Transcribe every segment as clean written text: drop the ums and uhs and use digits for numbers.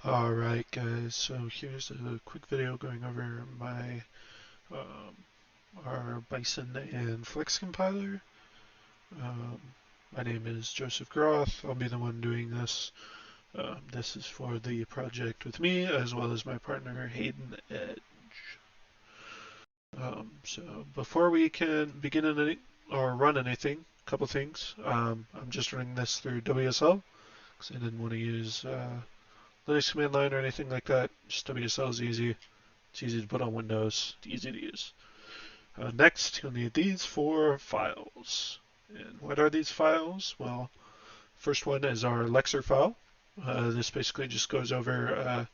Alright guys, so here's a quick video going over my our Bison and Flex compiler. Um, my name is Joseph Groth. I'll be the one doing this. This is for the project with me as well as my partner Hayden Edge. So before we can begin any or run anything, a couple things. I'm just running this through WSL because I didn't want to use Linux command line or anything like that. Just WSL is easy. It's easy to put on Windows. It's easy to use. Next, you'll need these 4 files. And what are these files? Well, first one is our Lexer file. This basically just goes over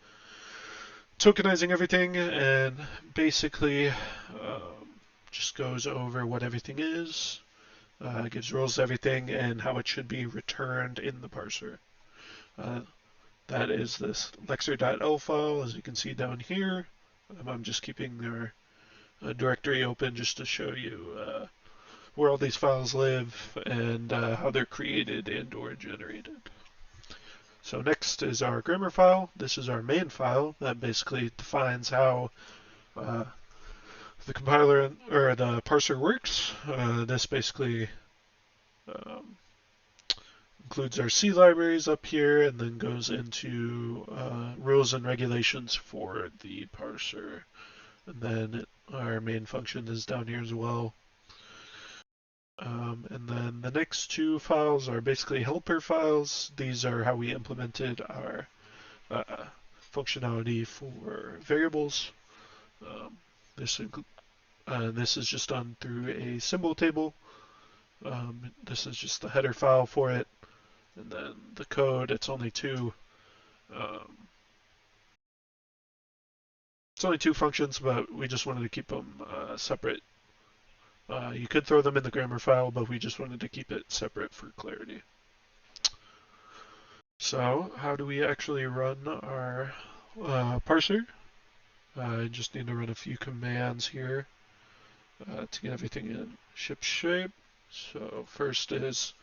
tokenizing everything and basically just goes over what everything is, gives rules to everything, and how it should be returned in the parser. That is this lexer.l file, as you can see down here. I'm just keeping their directory open just to show you where all these files live and how they're created and or generated. So next is our grammar file. This is our main file that basically defines how the compiler or the parser works. This basically includes our C libraries up here and then goes into rules and regulations for the parser. And then our main function is down here as well. And then the next 2 files are basically helper files. These are how we implemented our functionality for variables. This is just done through a symbol table. This is just the header file for it. And then the code, it's only 2. It's only 2 functions, but we just wanted to keep them separate. You could throw them in the grammar file, but we just wanted to keep it separate for clarity. So, how do we actually run our parser? I just need to run a few commands here to get everything in ship shape. So, first is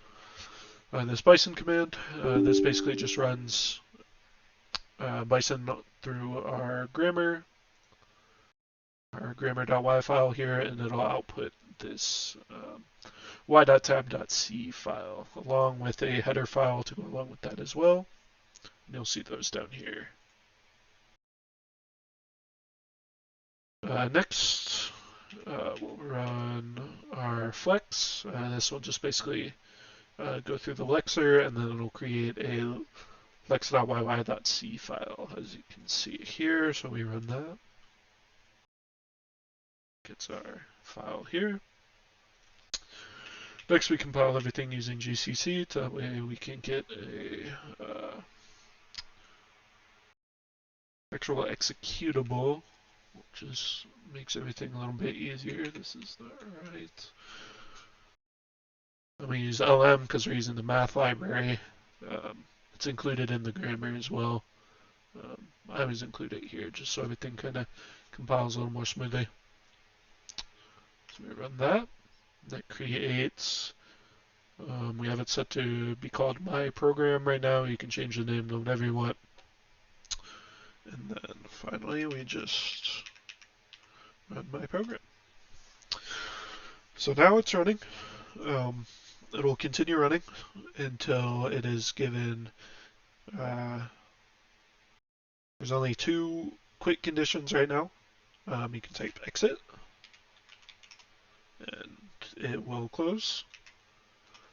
this Bison command. This basically just runs Bison through our grammar.y file here, and it'll output this y.tab.c file along with a header file to go along with that as well. And you'll see those down here. Next, we'll run our flex. This will just basically go through the lexer, and then it'll create a lex.yy.c file, as you can see here. So we run that. Gets our file here. Next, we compile everything using GCC, so that way we can get a actual executable, which just makes everything a little bit easier. This is not right. I'm going to use LM because we're using the math library. It's included in the grammar as well. I always include it here just so everything kind of compiles a little more smoothly. So we run that. That creates, we have it set to be called my program right now. You can change the name to whatever you want. And then finally we just run my program. So now it's running. It will continue running until it is given, there's only 2 quick conditions right now. You can type exit and it will close,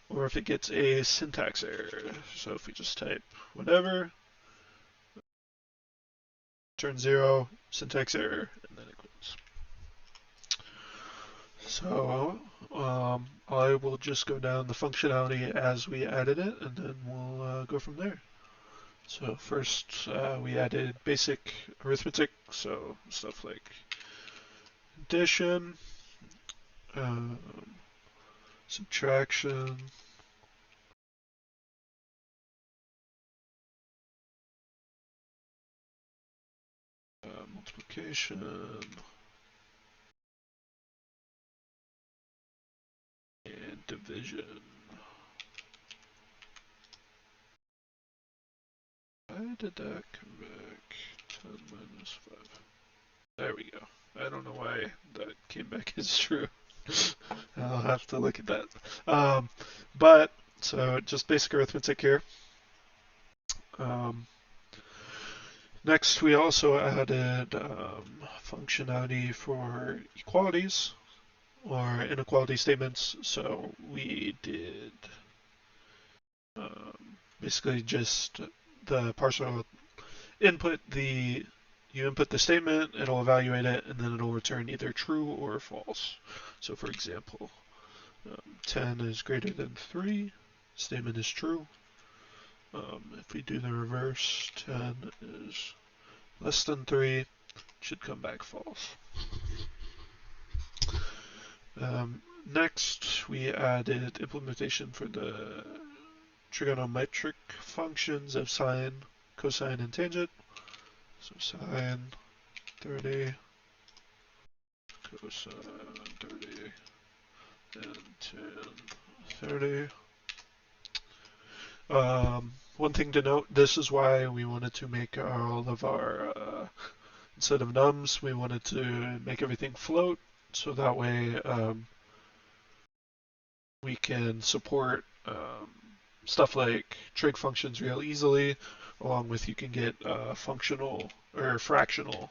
or if it gets a syntax error. So if we just type whatever, turn 0, syntax error, and then it closes. So I will just go down the functionality as we added it, and then we'll go from there. So first we added basic arithmetic, so stuff like addition, subtraction, multiplication, and division. Why did that come back? 10 minus 5. There we go. I don't know why that came back as true. I'll have to look at that. But, so just basic arithmetic here. Um, Next, we also added functionality for equalities or inequality statements. So we did basically just the partial input. You input the statement, it'll evaluate it, and then it'll return either true or false. So for example, 10 is greater than 3, statement is true. If we do the reverse, 10 is less than 3, should come back false. Next, we added implementation for the trigonometric functions of sine, cosine, and tangent. So sine 30, cosine 30, and tan 30. One thing to note, this is why we wanted to make all of our, instead of nums, we wanted to make everything float, so that way we can support stuff like trig functions real easily, along with you can get functional or fractional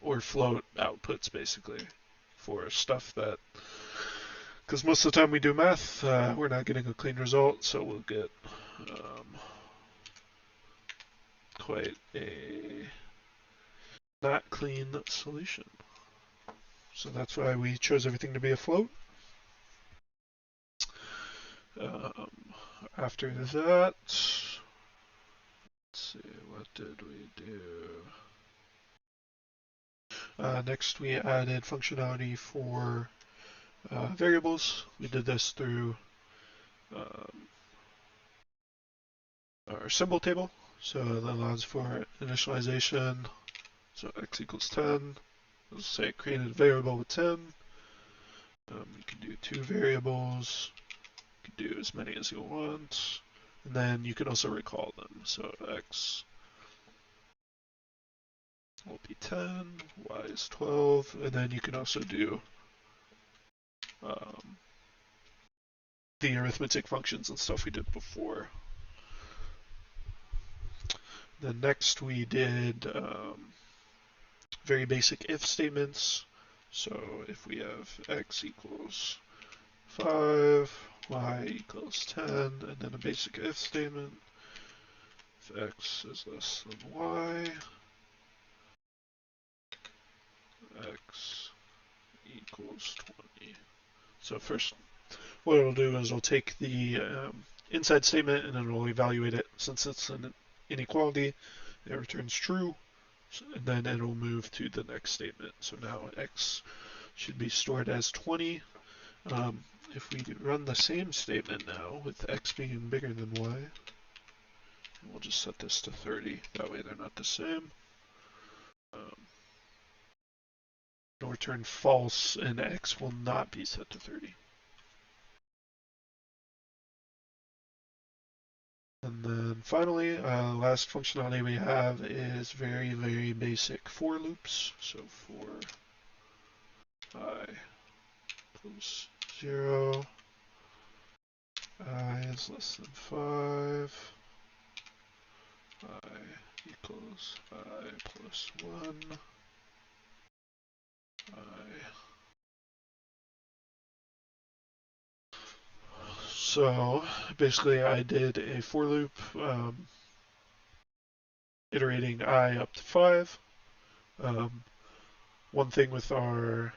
or float outputs basically for stuff that, because most of the time we do math, we're not getting a clean result, so we'll get quite a not clean solution. So that's why we chose everything to be a float. After that, let's see, what did we do? Next, we added functionality for variables. We did this through our symbol table. So that allows for initialization. So x equals 10. Let's say created a variable with 10. You can do 2 variables. You can do as many as you want. And then you can also recall them. So x will be 10, y is 12, and then you can also do the arithmetic functions and stuff we did before. Then next we did very basic if statements. So if we have x equals 5, y equals 10, and then a basic if statement. If x is less than y, x equals 20. So first, what it'll do is it'll take the inside statement and it'll evaluate it. Since it's an inequality, it returns true, and then it'll move to the next statement. So now x should be stored as 20. If we run the same statement now with x being bigger than y, we'll just set this to 30. That way they're not the same. It'll return false, and x will not be set to 30. And then finally, last functionality we have is very, very basic for loops. So for I equals 0, I is less than 5, I equals I plus 1, I. So basically I did a for loop iterating I up to 5. One thing with our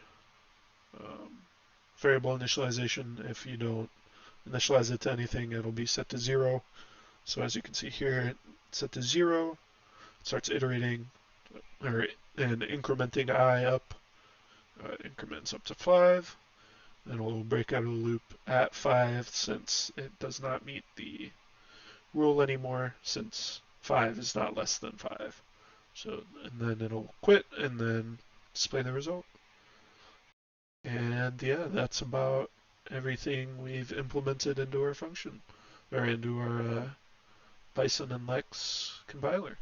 variable initialization, if you don't initialize it to anything, it'll be set to 0. So as you can see here, it's set to 0. It starts iterating and incrementing I up. Increments up to 5. Then we'll break out of the loop at 5 since it does not meet the rule anymore, since 5 is not less than 5. So, and then it'll quit and then display the result. And yeah, that's about everything we've implemented into our function, or into our Bison and Lex compiler.